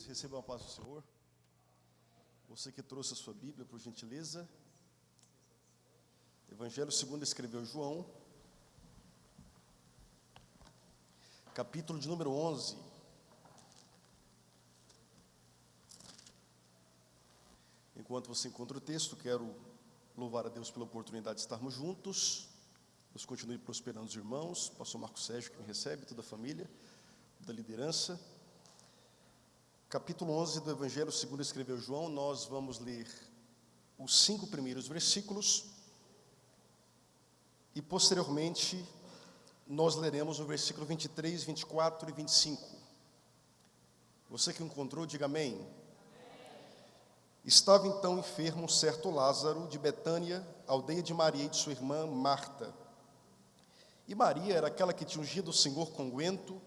queridos, recebam a paz do Senhor. Você que trouxe a sua Bíblia, por gentileza. Evangelho segundo escreveu João, capítulo de número 11. Enquanto você encontra o texto, quero louvar a Deus pela oportunidade de estarmos juntos. Deus continue prosperando os irmãos, pastor Marcos Sérgio que me recebe, toda a família, da liderança. Capítulo 11 do Evangelho segundo escreveu João, nós vamos ler os 5 primeiros versículos e posteriormente nós leremos o versículo 23, 24 e 25. Você que encontrou, diga amém. Estava então enfermo um certo Lázaro de Betânia, aldeia de Maria e de sua irmã Marta. E Maria era aquela que tinha ungido o Senhor com unguento,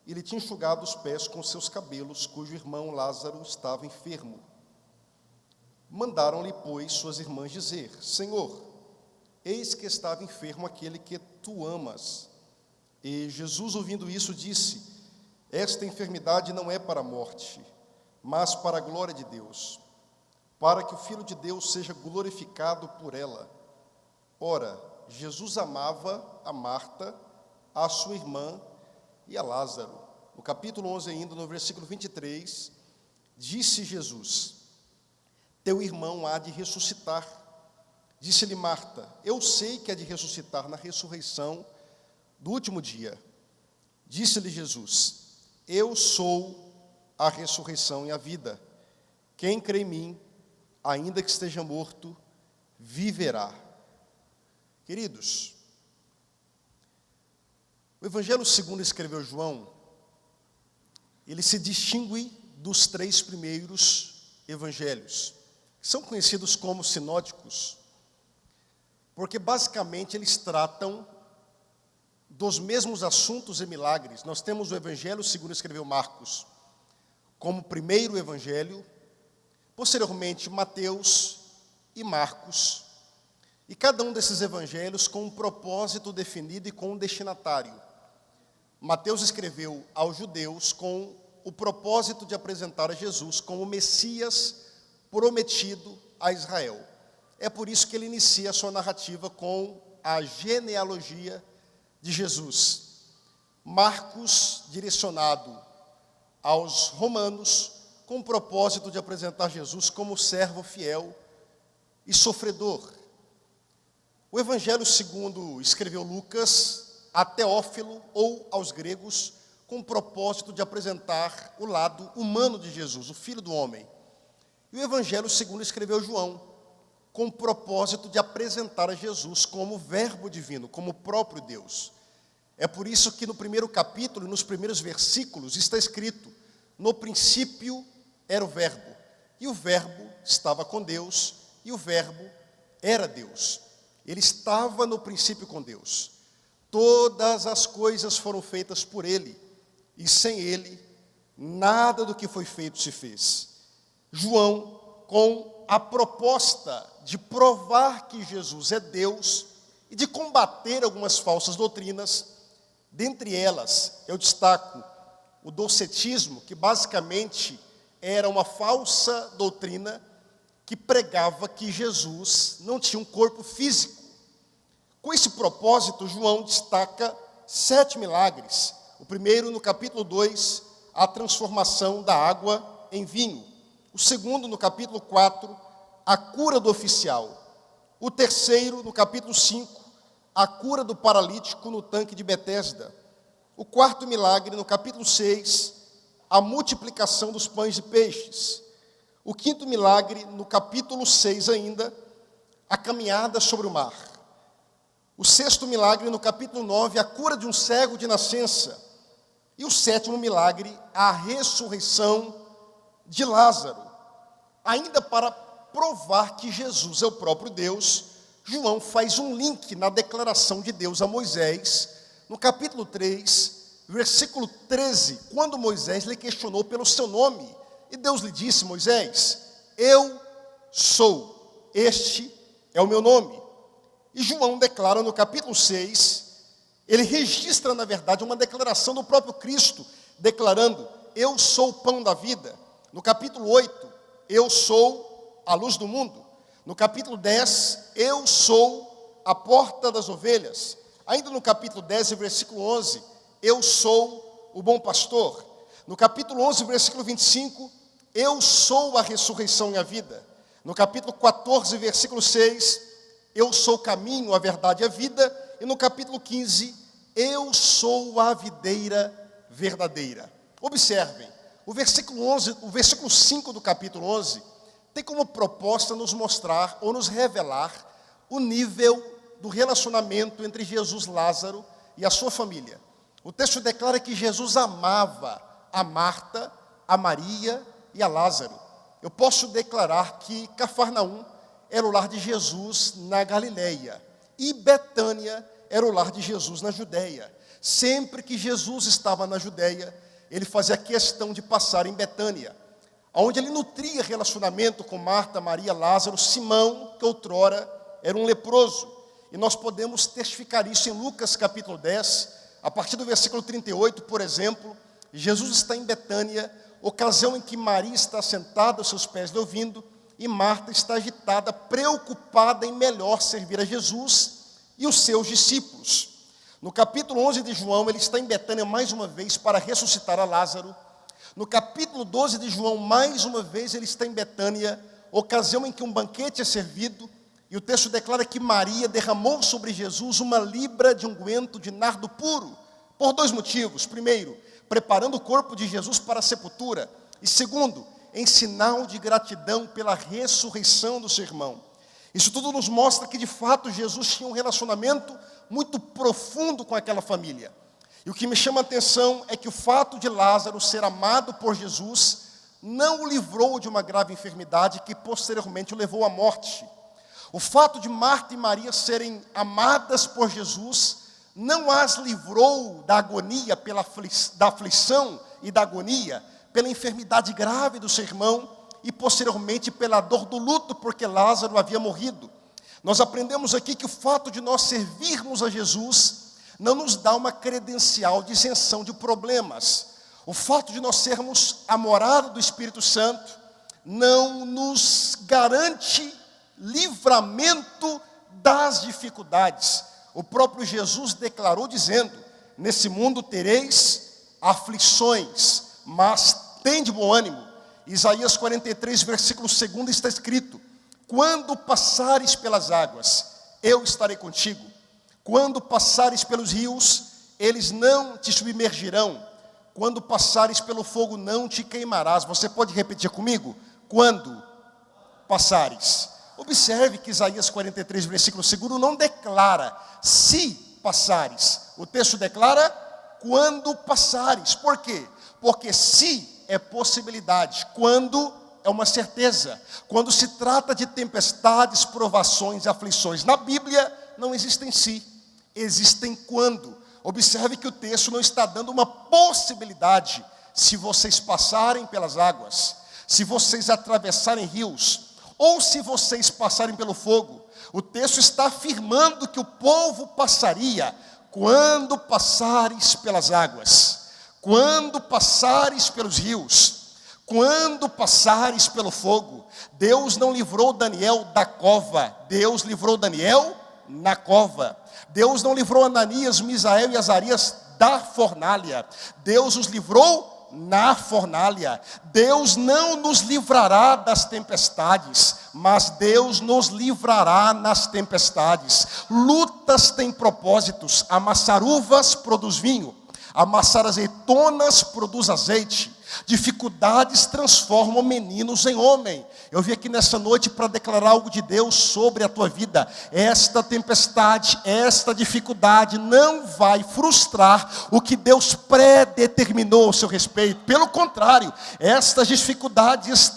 e lhe tinha enxugado os pés com seus cabelos, cujo irmão Lázaro estava enfermo. Mandaram-lhe, pois, suas irmãs dizer: Senhor, eis que estava enfermo aquele que tu amas. E Jesus, ouvindo isso, disse: Esta enfermidade não é para a morte, mas para a glória de Deus, para que o Filho de Deus seja glorificado por ela. Ora, Jesus amava a Marta, a sua irmã e a Lázaro. No capítulo 11 ainda, no versículo 23, disse Jesus: Teu irmão há de ressuscitar. Disse-lhe Marta: Eu sei que há de ressuscitar na ressurreição do último dia. Disse-lhe Jesus: Eu sou a ressurreição e a vida. Quem crê em mim, ainda que esteja morto, viverá. Queridos, o Evangelho segundo escreveu João, ele se distingue dos 3 primeiros evangelhos, que são conhecidos como sinóticos, porque basicamente eles tratam dos mesmos assuntos e milagres. Nós temos o Evangelho segundo escreveu Marcos como primeiro evangelho, posteriormente Mateus e Marcos, e cada um desses evangelhos com um propósito definido e com um destinatário. Mateus escreveu aos judeus com o propósito de apresentar a Jesus como o Messias prometido a Israel. É por isso que ele inicia a sua narrativa com a genealogia de Jesus. Marcos, direcionado aos romanos, com o propósito de apresentar Jesus como servo fiel e sofredor. O Evangelho segundo escreveu Lucas a Teófilo ou aos gregos, com o propósito de apresentar o lado humano de Jesus, o Filho do homem. E o Evangelho segundo escreveu João, com o propósito de apresentar a Jesus como verbo divino, como o próprio Deus. É por isso que no primeiro capítulo, nos primeiros versículos, está escrito: no princípio era o verbo, e o verbo estava com Deus, e o verbo era Deus. Ele estava no princípio com Deus. Todas as coisas foram feitas por ele, e sem ele, nada do que foi feito se fez. João, com a proposta de provar que Jesus é Deus e de combater algumas falsas doutrinas, dentre elas eu destaco o docetismo, que basicamente era uma falsa doutrina que pregava que Jesus não tinha um corpo físico. Com esse propósito, João destaca 7 milagres. O primeiro, no capítulo 2, a transformação da água em vinho. O segundo, no capítulo 4, a cura do oficial. O terceiro, no capítulo 5, a cura do paralítico no tanque de Betesda. O quarto milagre, no capítulo 6, a multiplicação dos pães e peixes. O quinto milagre, no capítulo 6 ainda, a caminhada sobre o mar. O sexto milagre, no capítulo 9, a cura de um cego de nascença. E o sétimo milagre, a ressurreição de Lázaro. Ainda para provar que Jesus é o próprio Deus, João faz um link na declaração de Deus a Moisés, no capítulo 3, versículo 13, quando Moisés lhe questionou pelo seu nome. E Deus lhe disse: Moisés, eu sou, este é o meu nome. E João declara no capítulo 6, ele registra, na verdade, uma declaração do próprio Cristo, declarando: eu sou o pão da vida. No capítulo 8, eu sou a luz do mundo. No capítulo 10, eu sou a porta das ovelhas. Ainda no capítulo 10, versículo 11, eu sou o bom pastor. No capítulo 11, versículo 25, eu sou a ressurreição e a vida. No capítulo 14, versículo 6, eu sou o caminho, a verdade e a vida. E no capítulo 15, eu sou a videira verdadeira. Observem, o versículo 5 do capítulo 11, tem como proposta nos mostrar ou nos revelar o nível do relacionamento entre Jesus, Lázaro e a sua família. O texto declara que Jesus amava a Marta, a Maria e a Lázaro. Eu posso declarar que Cafarnaum era o lar de Jesus na Galileia e Betânia era o lar de Jesus na Judéia. Sempre que Jesus estava na Judéia, ele fazia questão de passar em Betânia, onde ele nutria relacionamento com Marta, Maria, Lázaro, Simão, que outrora era um leproso. E nós podemos testificar isso em Lucas capítulo 10, a partir do versículo 38, por exemplo. Jesus está em Betânia, ocasião em que Maria está sentada aos seus pés lhe ouvindo, e Marta está agitada, preocupada em melhor servir a Jesus e os seus discípulos. No capítulo 11 de João, ele está em Betânia mais uma vez para ressuscitar a Lázaro. No capítulo 12 de João, mais uma vez, ele está em Betânia, ocasião em que um banquete é servido, e o texto declara que Maria derramou sobre Jesus 1 libra de unguento de nardo puro, por 2 motivos. Primeiro, preparando o corpo de Jesus para a sepultura. E segundo, em sinal de gratidão pela ressurreição do seu irmão. Isso tudo nos mostra que de fato Jesus tinha um relacionamento muito profundo com aquela família. E o que me chama a atenção é que o fato de Lázaro ser amado por Jesus não o livrou de uma grave enfermidade que posteriormente o levou à morte. O fato de Marta e Maria serem amadas por Jesus não as livrou da agonia, da aflição e da agonia, pela enfermidade grave do seu irmão e posteriormente pela dor do luto, porque Lázaro havia morrido. Nós aprendemos aqui que o fato de nós servirmos a Jesus não nos dá uma credencial de isenção de problemas. O fato de nós sermos a morada do Espírito Santo não nos garante livramento das dificuldades. O próprio Jesus declarou dizendo: nesse mundo tereis aflições, mas tende bom ânimo. Isaías 43, versículo 2 está escrito: quando passares pelas águas, eu estarei contigo. Quando passares pelos rios, eles não te submergirão. Quando passares pelo fogo, não te queimarás. Você pode repetir comigo? Quando passares. Observe que Isaías 43, versículo 2 não declara se passares. O texto declara quando passares. Por quê? Porque se é possibilidade, quando é uma certeza. Quando se trata de tempestades, provações e aflições, na Bíblia não existem se, existem quando. Observe que o texto não está dando uma possibilidade. Se vocês passarem pelas águas, se vocês atravessarem rios, ou se vocês passarem pelo fogo, o texto está afirmando que o povo passaria quando passares pelas águas, quando passares pelos rios, quando passares pelo fogo. Deus não livrou Daniel da cova, Deus livrou Daniel na cova. Deus não livrou Ananias, Misael e Azarias da fornalha, Deus os livrou na fornalha. Deus não nos livrará das tempestades, mas Deus nos livrará nas tempestades. Lutas têm propósitos. Amassar uvas produz vinho, amassar azeitonas produz azeite. Dificuldades transformam meninos em homem. Eu vim aqui nessa noite para declarar algo de Deus sobre a tua vida. Esta tempestade, esta dificuldade não vai frustrar o que Deus predeterminou ao seu respeito. Pelo contrário, estas dificuldades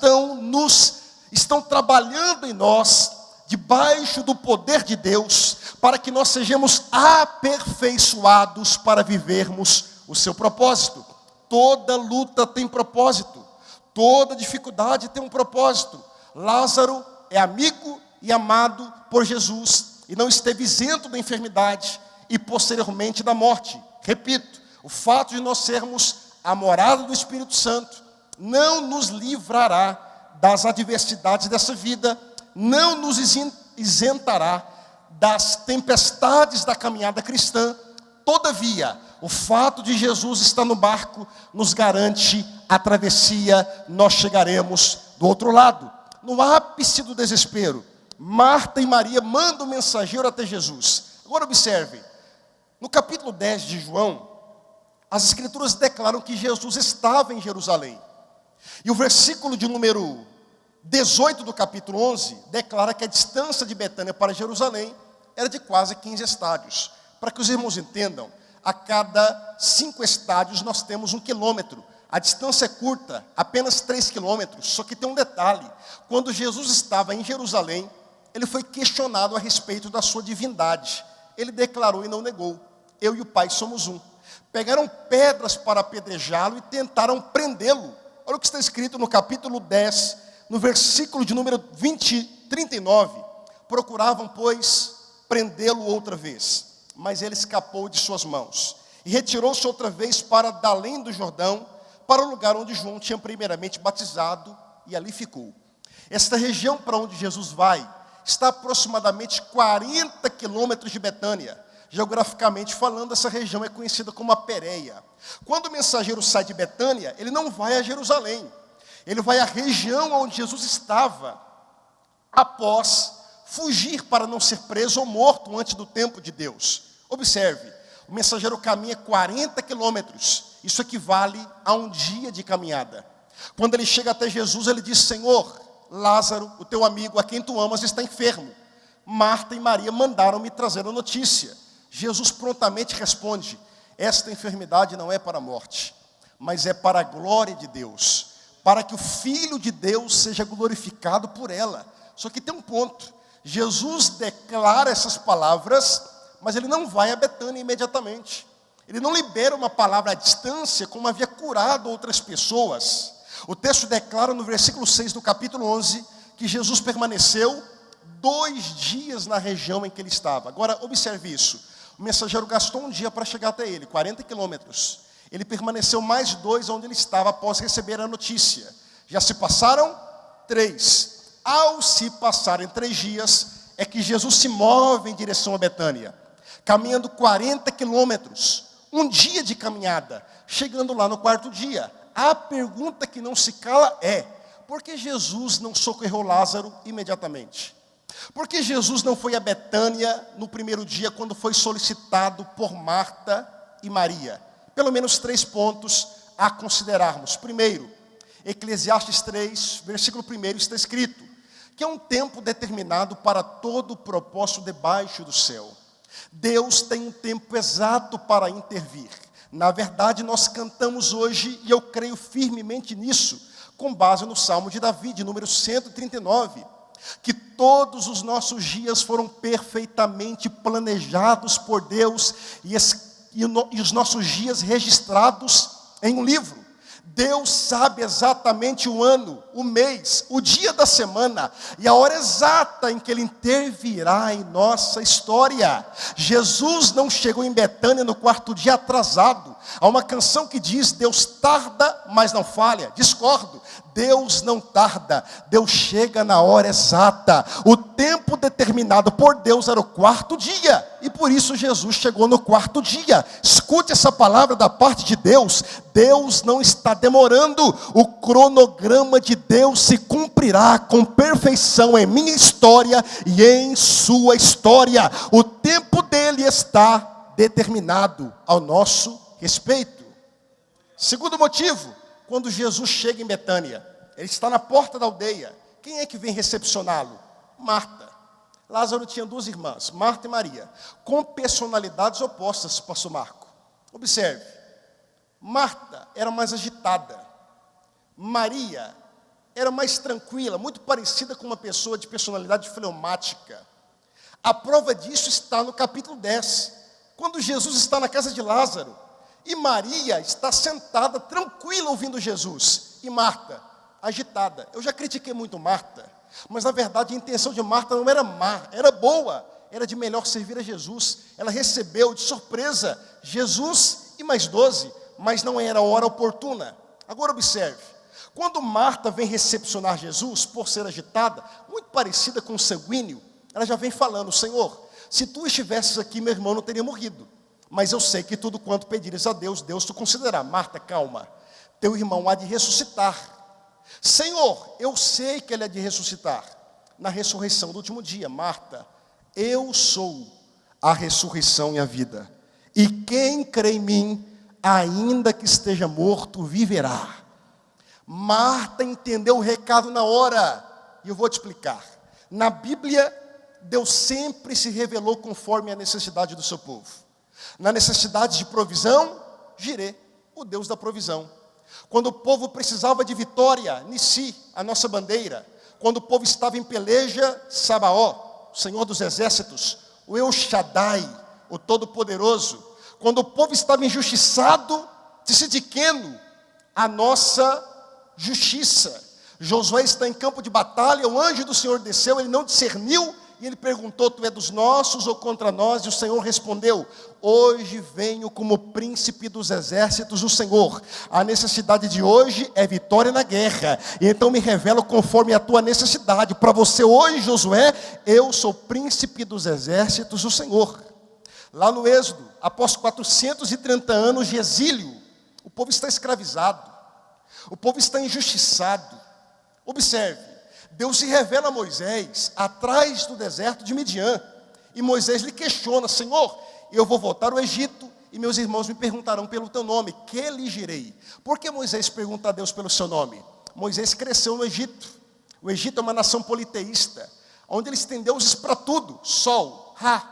estão trabalhando em nós, debaixo do poder de Deus, para que nós sejamos aperfeiçoados para vivermos o seu propósito. Toda luta tem propósito, toda dificuldade tem um propósito. Lázaro é amigo e amado por Jesus e não esteve isento da enfermidade e posteriormente da morte. Repito, o fato de nós sermos a morada do Espírito Santo, não nos livrará das adversidades dessa vida, não nos isentará das tempestades da caminhada cristã. Todavia, o fato de Jesus estar no barco nos garante a travessia, nós chegaremos do outro lado. No ápice do desespero, Marta e Maria mandam um mensageiro até Jesus. Agora observe, no capítulo 10 de João, as Escrituras declaram que Jesus estava em Jerusalém. E o versículo de número 18 do capítulo 11 declara que a distância de Betânia para Jerusalém era de quase 15 estádios. Para que os irmãos entendam, a cada 5 estádios nós temos 1 quilômetro. A distância é curta, apenas 3 quilômetros. Só que tem um detalhe: quando Jesus estava em Jerusalém, ele foi questionado a respeito da sua divindade. Ele declarou e não negou: eu e o Pai somos um. Pegaram pedras para apedrejá-lo e tentaram prendê-lo. Olha o que está escrito no capítulo 10, no versículo de número 39. Procuravam, pois, prendê-lo outra vez, mas ele escapou de suas mãos. E retirou-se outra vez para além do Jordão, para o lugar onde João tinha primeiramente batizado, e ali ficou. Esta região para onde Jesus vai está a aproximadamente 40 quilômetros de Betânia. Geograficamente falando, essa região é conhecida como a Pérea. Quando o mensageiro sai de Betânia, ele não vai a Jerusalém. Ele vai à região onde Jesus estava, após fugir para não ser preso ou morto antes do tempo de Deus. Observe, o mensageiro caminha 40 quilômetros. Isso equivale a um dia de caminhada. Quando ele chega até Jesus, ele diz: Senhor, Lázaro, o teu amigo, a quem tu amas, está enfermo. Marta e Maria mandaram me trazer a notícia. Jesus prontamente responde: esta enfermidade não é para a morte, mas é para a glória de Deus, para que o Filho de Deus seja glorificado por ela. Só que tem um ponto: Jesus declara essas palavras, mas ele não vai a Betânia imediatamente. Ele não libera uma palavra à distância, como havia curado outras pessoas. O texto declara no versículo 6 do capítulo 11, que Jesus permaneceu 2 dias na região em que ele estava. Agora, observe isso. O mensageiro gastou um dia para chegar até ele, 40 quilômetros. Ele permaneceu mais 2 onde ele estava após receber a notícia. Já se passaram 3. Ao se passarem 3 dias, é que Jesus se move em direção a Betânia, caminhando 40 quilômetros, um dia de caminhada. Chegando lá no 4º dia, a pergunta que não se cala é: por que Jesus não socorreu Lázaro imediatamente? Por que Jesus não foi a Betânia no primeiro dia, quando foi solicitado por Marta e Maria? Pelo menos 3 pontos a considerarmos. Primeiro, Eclesiastes 3, versículo 1, está escrito que é um tempo determinado para todo o propósito debaixo do céu. Deus tem um tempo exato para intervir. Na verdade, nós cantamos hoje, e eu creio firmemente nisso, com base no Salmo de Davi, de número 139, que todos os nossos dias foram perfeitamente planejados por Deus e os nossos dias registrados em um livro. Deus sabe exatamente o ano, o mês, o dia da semana e a hora exata em que Ele intervirá em nossa história. Jesus não chegou em Betânia no 4º dia atrasado. Há uma canção que diz: Deus tarda, mas não falha. Discordo. Deus não tarda, Deus chega na hora exata. O tempo determinado por Deus era o 4º dia, e por isso Jesus chegou no 4º dia. Escute essa palavra da parte de Deus: Deus não está demorando. O cronograma de Deus se cumprirá com perfeição em minha história e em sua história. O tempo dele está determinado ao nosso respeito. Segundo motivo, quando Jesus chega em Betânia, ele está na porta da aldeia. Quem é que vem recepcioná-lo? Marta. Lázaro tinha 2 irmãs, Marta e Maria, com personalidades opostas, pastor Marco. Observe, Marta era mais agitada, Maria era mais tranquila, muito parecida com uma pessoa de personalidade fleumática. A prova disso está no capítulo 10, quando Jesus está na casa de Lázaro, e Maria está sentada, tranquila, ouvindo Jesus, e Marta, agitada. Eu já critiquei muito Marta, mas na verdade a intenção de Marta não era má, era boa, era de melhor servir a Jesus. Ela recebeu de surpresa Jesus e mais 12, mas não era a hora oportuna. Agora observe, quando Marta vem recepcionar Jesus, por ser agitada, muito parecida com o sanguíneo, ela já vem falando: Senhor, se tu estivesses aqui, meu irmão não teria morrido. Mas eu sei que tudo quanto pedires a Deus, Deus te concederá. Marta, calma, teu irmão há de ressuscitar. Senhor, eu sei que ele há de ressuscitar na ressurreição do último dia. Marta, eu sou a ressurreição e a vida. E quem crê em mim, ainda que esteja morto, viverá. Marta entendeu o recado na hora. E eu vou te explicar. Na Bíblia, Deus sempre se revelou conforme a necessidade do seu povo. Na necessidade de provisão, Jirê, o Deus da provisão. Quando o povo precisava de vitória, Nissi, a nossa bandeira. Quando o povo estava em peleja, Sabaó, o Senhor dos exércitos. O El Shaddai, o Todo-Poderoso. Quando o povo estava injustiçado, Tzidkenu, a nossa justiça. Josué está em campo de batalha, o anjo do Senhor desceu, ele não discerniu, e ele perguntou: tu é dos nossos ou contra nós? E o Senhor respondeu: hoje venho como príncipe dos exércitos do Senhor. A necessidade de hoje é vitória na guerra. E então me revelo conforme a tua necessidade. Para você hoje, Josué, eu sou príncipe dos exércitos do Senhor. Lá no Êxodo, após 430 anos de exílio, o povo está escravizado. O povo está injustiçado. Observe, Deus se revela a Moisés atrás do deserto de Midian. E Moisés lhe questiona: Senhor, eu vou voltar ao Egito e meus irmãos me perguntarão pelo teu nome, que lhe direi? Por que Moisés pergunta a Deus pelo seu nome? Moisés cresceu no Egito. O Egito é uma nação politeísta, onde eles têm deuses para tudo: Sol, Ra,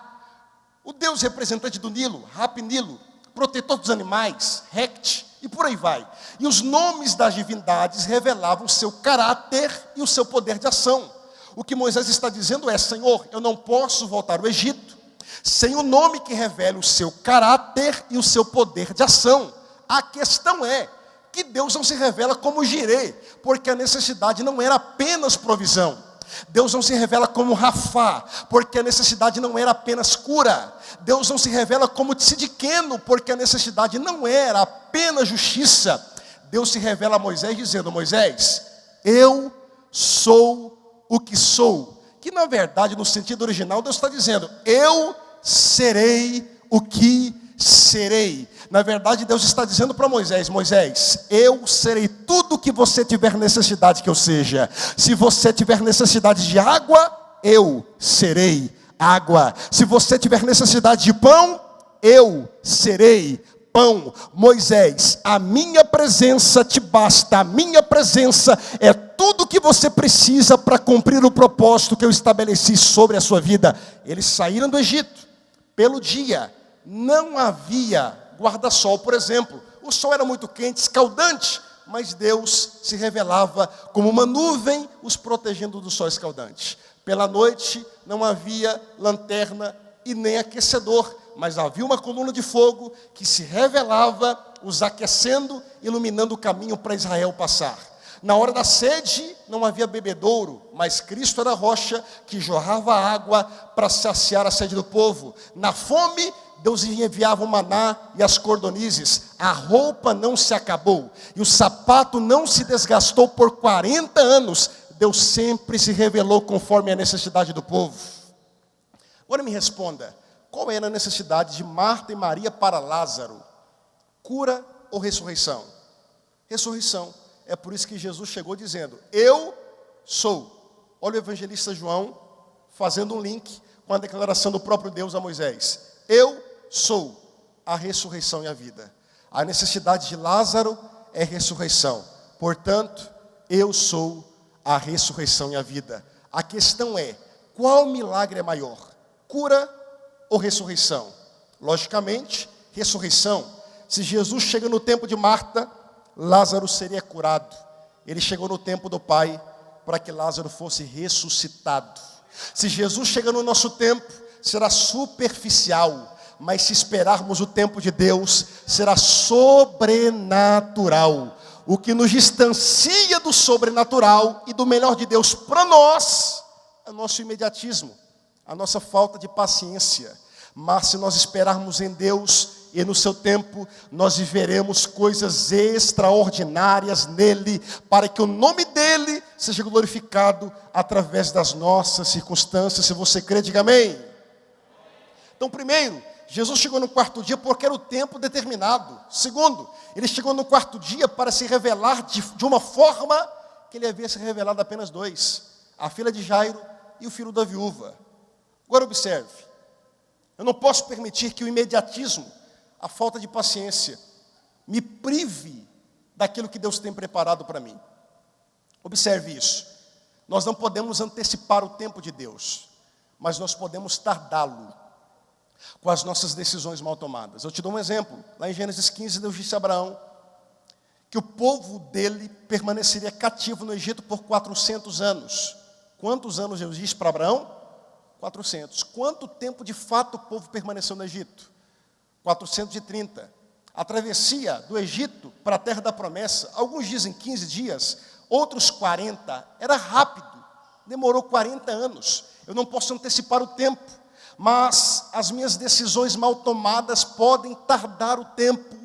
o Deus representante do Nilo, Rap-Nilo, protetor dos animais, Hect, e por aí vai. E os nomes das divindades revelavam o seu caráter e o seu poder de ação. O que Moisés está dizendo é: Senhor, eu não posso voltar ao Egito sem o nome que revela o seu caráter e o seu poder de ação. A questão é que Deus não se revela como Jirê, porque a necessidade não era apenas provisão. Deus não se revela como Rafá, porque a necessidade não era apenas cura. Deus não se revela como Tzidkenu, porque a necessidade não era apenas justiça. Deus se revela a Moisés dizendo: Moisés, eu sou o que sou. Que na verdade, no sentido original, Deus está dizendo: eu serei o que serei. Na verdade, Deus está dizendo para Moisés: Moisés, eu serei tudo o que você tiver necessidade que eu seja. Se você tiver necessidade de água, eu serei água. Se você tiver necessidade de pão, eu serei pão. Moisés, a minha presença te basta. A minha presença é tudo o que você precisa para cumprir o propósito que eu estabeleci sobre a sua vida. Eles saíram do Egito pelo dia. Não havia guarda-sol, por exemplo. O sol era muito quente, escaldante, mas Deus se revelava como uma nuvem, os protegendo do sol escaldante. Pela noite não havia lanterna e nem aquecedor, mas havia uma coluna de fogo que se revelava, os aquecendo, iluminando o caminho para Israel passar. Na hora da sede não havia bebedouro, mas Cristo era a rocha que jorrava água para saciar a sede do povo. Na fome, Deus enviava o maná e as cordonizes. A roupa não se acabou e o sapato não se desgastou por 40 anos. Deus sempre se revelou conforme a necessidade do povo. Agora me responda, qual era a necessidade de Marta e Maria para Lázaro? Cura ou ressurreição? Ressurreição. É por isso que Jesus chegou dizendo: eu sou. Olha o evangelista João fazendo um link com a declaração do próprio Deus a Moisés. Eu sou a ressurreição e a vida. A necessidade de Lázaro é ressurreição. Portanto, eu sou a ressurreição e a vida. A questão é: qual milagre é maior? Cura ou ressurreição? Logicamente, ressurreição. Se Jesus chega no tempo de Marta, Lázaro seria curado. Ele chegou no tempo do Pai para que Lázaro fosse ressuscitado. Se Jesus chega no nosso tempo, será superficial, mas se esperarmos o tempo de Deus, será sobrenatural. O que nos distancia do sobrenatural e do melhor de Deus para nós é o nosso imediatismo, a nossa falta de paciência. Mas se nós esperarmos em Deus, e no seu tempo nós viveremos coisas extraordinárias nele, para que o nome dele seja glorificado através das nossas circunstâncias. Se você crê, diga amém. Então, primeiro, Jesus chegou no quarto dia porque era o tempo determinado. Segundo, ele chegou no quarto dia para se revelar de uma forma que ele havia se revelado apenas dois: a filha de Jairo e o filho da viúva. Agora observe, eu não posso permitir que o imediatismo, a falta de paciência, me prive daquilo que Deus tem preparado para mim. Observe isso. Nós não podemos antecipar o tempo de Deus, mas nós podemos tardá-lo com as nossas decisões mal tomadas. Eu te dou um exemplo. Lá em Gênesis 15, Deus disse a Abraão que o povo dele permaneceria cativo no Egito por 400 anos. Quantos anos Deus disse para Abraão? 400. Quanto tempo de fato o povo permaneceu no Egito? 430. A travessia do Egito para a terra da promessa, alguns dizem 15 dias, outros 40. Era rápido, demorou 40 anos. Eu não posso antecipar o tempo, mas as minhas decisões mal tomadas podem tardar o tempo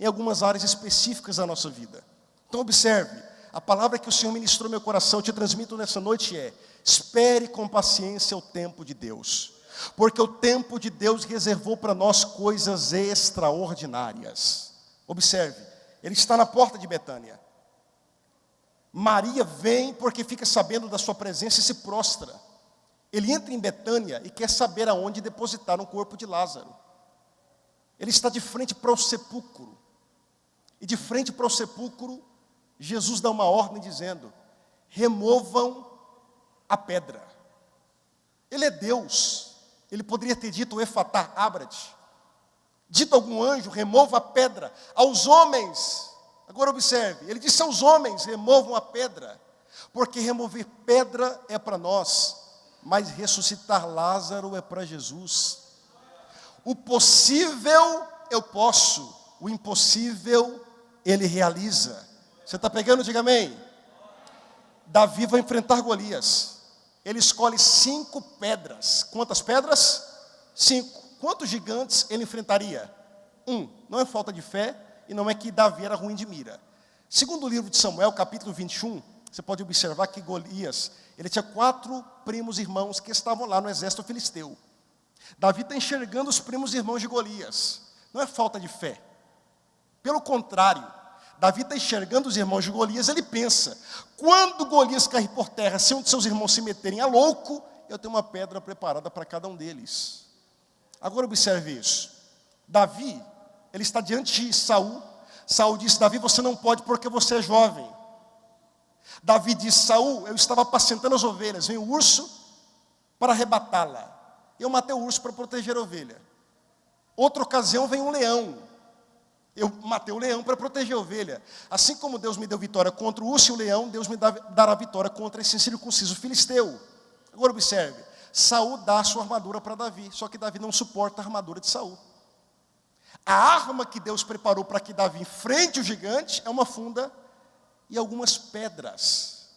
em algumas áreas específicas da nossa vida. Então observe, a palavra que o Senhor ministrou no meu coração, eu te transmito nessa noite é: espere com paciência o tempo de Deus, porque o tempo de Deus reservou para nós coisas extraordinárias. Observe, ele está na porta de Betânia. Maria vem porque fica sabendo da sua presença e se prostra. Ele entra em Betânia e quer saber aonde depositaram o corpo de Lázaro. Ele está de frente para o sepulcro. E de frente para o sepulcro, Jesus dá uma ordem dizendo: removam a pedra. Ele é Deus. Ele poderia ter dito efatá, abra-te. Dito a algum anjo, remova a pedra. Aos homens, agora observe, ele disse aos homens, removam a pedra. Porque remover pedra é para nós, mas ressuscitar Lázaro é para Jesus. O possível eu posso, o impossível ele realiza. Você está pegando? Diga amém. Davi vai enfrentar Golias. Ele escolhe 5 pedras. Quantas pedras? 5. Quantos gigantes ele enfrentaria? 1. Não é falta de fé e não é que Davi era ruim de mira. Segundo o livro de Samuel, capítulo 21, você pode observar que Golias, ele tinha 4 primos irmãos que estavam lá no exército filisteu. Davi está enxergando os primos irmãos de Golias. Não é falta de fé. Pelo contrário, Davi está enxergando os irmãos de Golias, ele pensa: quando Golias cair por terra, se um de seus irmãos se meterem a louco, eu tenho uma pedra preparada para cada um deles. Agora observe isso. Davi, ele está diante de Saul. Saul disse: Davi, você não pode porque você é jovem. Davi disse: Saul, eu estava apacentando as ovelhas, vem o urso para arrebatá-la. Eu matei o urso para proteger a ovelha. Outra ocasião vem um leão. Eu matei o leão para proteger a ovelha. Assim como Deus me deu vitória contra o urso e o leão, Deus me dará vitória contra esse incircunciso filisteu. Agora observe, Saul dá a sua armadura para Davi, só que Davi não suporta a armadura de Saul. A arma que Deus preparou para que Davi enfrente o gigante é uma funda e algumas pedras.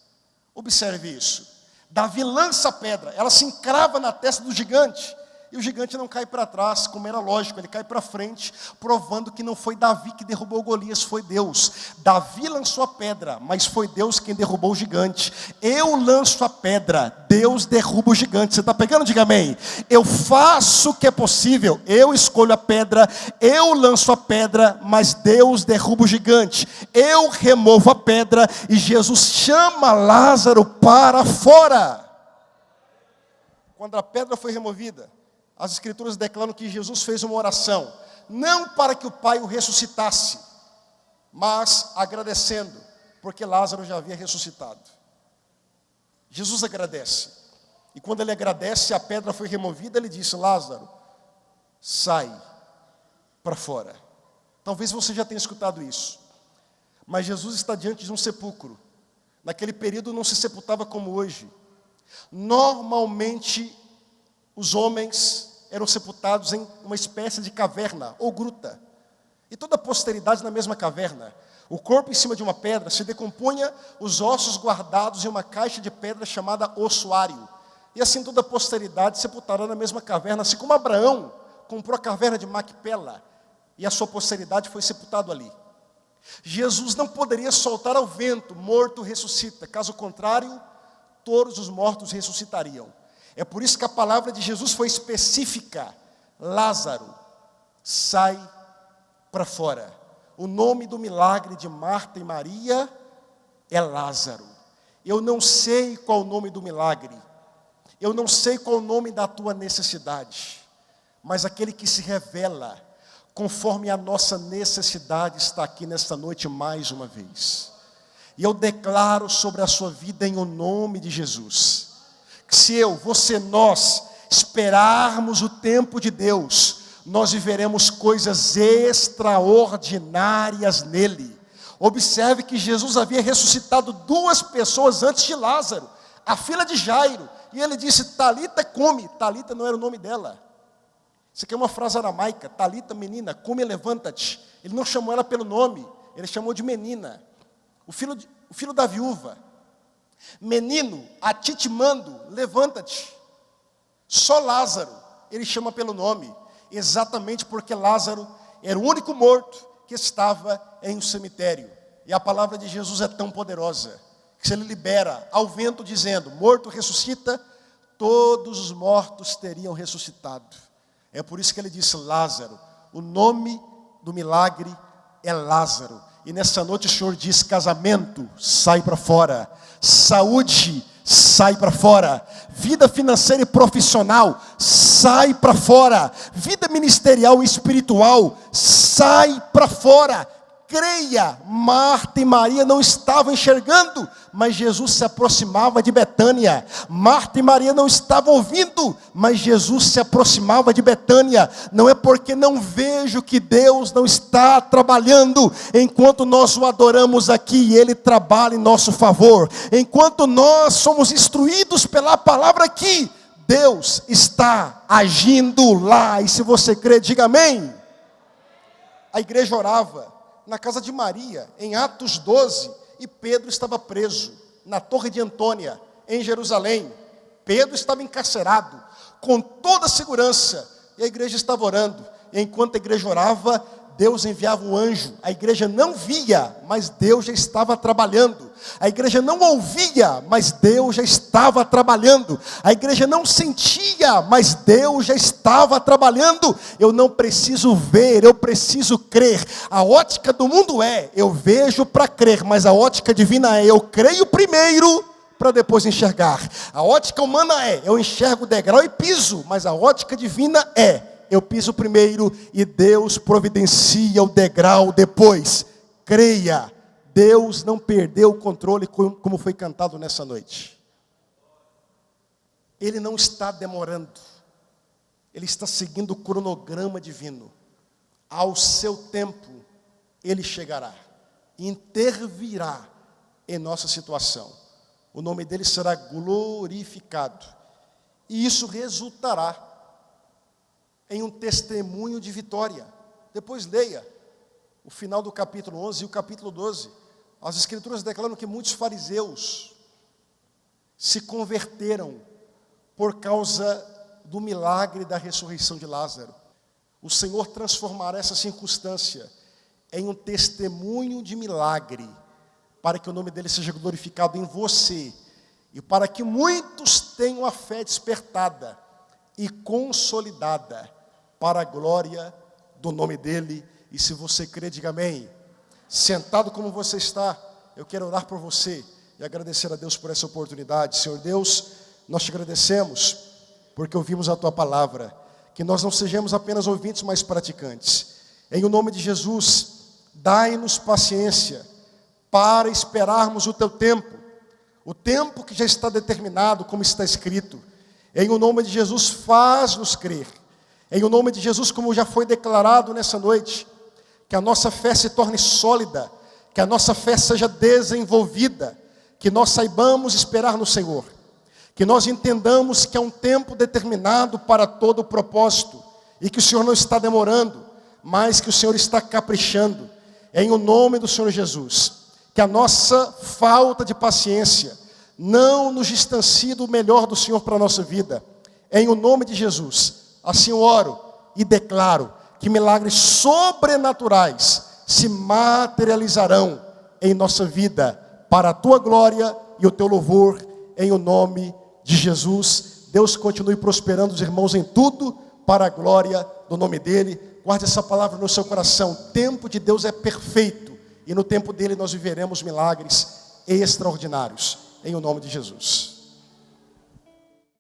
Observe isso. Davi lança a pedra, ela se encrava na testa do gigante. E o gigante não cai para trás, como era lógico, ele cai para frente, provando que não foi Davi que derrubou Golias, foi Deus. Davi lançou a pedra, mas foi Deus quem derrubou o gigante. Eu lanço a pedra, Deus derruba o gigante. Você está pegando? Diga amém. Eu faço o que é possível, eu escolho a pedra, eu lanço a pedra, mas Deus derruba o gigante. Eu removo a pedra e Jesus chama Lázaro para fora. Quando a pedra foi removida, as escrituras declaram que Jesus fez uma oração, não para que o Pai o ressuscitasse, mas agradecendo, porque Lázaro já havia ressuscitado. Jesus agradece, e quando ele agradece, a pedra foi removida, ele disse: Lázaro, sai para fora. Talvez você já tenha escutado isso, mas Jesus está diante de um sepulcro. Naquele período não se sepultava como hoje. Normalmente, os homens eram sepultados em uma espécie de caverna ou gruta. E toda a posteridade na mesma caverna. O corpo em cima de uma pedra se decompunha, os ossos guardados em uma caixa de pedra chamada ossuário. E assim toda a posteridade sepultada na mesma caverna. Assim como Abraão comprou a caverna de Macpela, e a sua posteridade foi sepultado ali. Jesus não poderia soltar ao vento, morto ressuscita, caso contrário, todos os mortos ressuscitariam. É por isso que a palavra de Jesus foi específica: Lázaro, sai para fora. O nome do milagre de Marta e Maria é Lázaro. Eu não sei qual o nome do milagre, eu não sei qual o nome da tua necessidade, mas aquele que se revela conforme a nossa necessidade está aqui nesta noite mais uma vez. E eu declaro sobre a sua vida em o nome de Jesus, que se eu, você, nós esperarmos o tempo de Deus, nós viveremos coisas extraordinárias nele. Observe que Jesus havia ressuscitado 2 pessoas antes de Lázaro, a filha de Jairo, e ele disse: Talita, come. Talita não era o nome dela. Isso aqui é uma frase aramaica: Talita, menina, come, levanta-te. Ele não chamou ela pelo nome, ele chamou de menina. O filho da viúva: menino, a ti te mando, levanta-te. Só Lázaro ele chama pelo nome, exatamente porque Lázaro era o único morto que estava em um cemitério. E a palavra de Jesus é tão poderosa, que se ele libera ao vento dizendo: morto ressuscita, todos os mortos teriam ressuscitado. É por isso que ele disse Lázaro. O nome do milagre é Lázaro. E nessa noite o Senhor diz: casamento, sai para fora. Saúde, sai para fora. Vida financeira e profissional, sai para fora. Vida ministerial e espiritual, sai para fora. Creia, Marta e Maria não estavam enxergando, mas Jesus se aproximava de Betânia. Marta e Maria não estavam ouvindo, mas Jesus se aproximava de Betânia. Não é porque não vejo que Deus não está trabalhando. Enquanto nós o adoramos aqui, Ele trabalha em nosso favor. Enquanto nós somos instruídos pela palavra aqui, Deus está agindo lá. E se você crê, diga amém. A igreja orava na casa de Maria, em Atos 12, e Pedro estava preso na Torre de Antônia, em Jerusalém. Pedro estava encarcerado, com toda a segurança, e a igreja estava orando. E enquanto a igreja orava, Deus enviava um anjo. A igreja não via, mas Deus já estava trabalhando. A igreja não ouvia, mas Deus já estava trabalhando. A igreja não sentia, mas Deus já estava trabalhando. Eu não preciso ver, eu preciso crer. A ótica do mundo é: eu vejo para crer, mas a ótica divina é: eu creio primeiro para depois enxergar. A ótica humana é: eu enxergo o degrau e piso, mas a ótica divina é: eu piso primeiro e Deus providencia o degrau depois. Creia, Deus não perdeu o controle, como foi cantado nessa noite. Ele não está demorando, Ele está seguindo o cronograma divino. Ao seu tempo, Ele chegará, intervirá em nossa situação. O nome dele será glorificado, e isso resultará em um testemunho de vitória. Depois leia o final do capítulo 11 e o capítulo 12. As escrituras declaram que muitos fariseus se converteram por causa do milagre da ressurreição de Lázaro. O Senhor transformará essa circunstância em um testemunho de milagre, para que o nome dele seja glorificado em você, e para que muitos tenham a fé despertada e consolidada para a glória do nome dele. E se você crê, diga amém. Sentado como você está, eu quero orar por você e agradecer a Deus por essa oportunidade. Senhor Deus, nós te agradecemos porque ouvimos a tua palavra, que nós não sejamos apenas ouvintes, mas praticantes. Em o nome de Jesus, dai-nos paciência para esperarmos o teu tempo, o tempo que já está determinado, como está escrito. Em o nome de Jesus, faz-nos crer. Em o nome de Jesus, como já foi declarado nessa noite, que a nossa fé se torne sólida, que a nossa fé seja desenvolvida, que nós saibamos esperar no Senhor, que nós entendamos que é um tempo determinado para todo o propósito, e que o Senhor não está demorando, mas que o Senhor está caprichando. Em o nome do Senhor Jesus, que a nossa falta de paciência não nos distancie do melhor do Senhor para a nossa vida. Em o nome de Jesus, assim eu oro e declaro que milagres sobrenaturais se materializarão em nossa vida, para a tua glória e o teu louvor, em o nome de Jesus. Deus continue prosperando os irmãos em tudo, para a glória do nome dEle. Guarde essa palavra no seu coração. O tempo de Deus é perfeito, e no tempo dEle nós viveremos milagres extraordinários, em o nome de Jesus.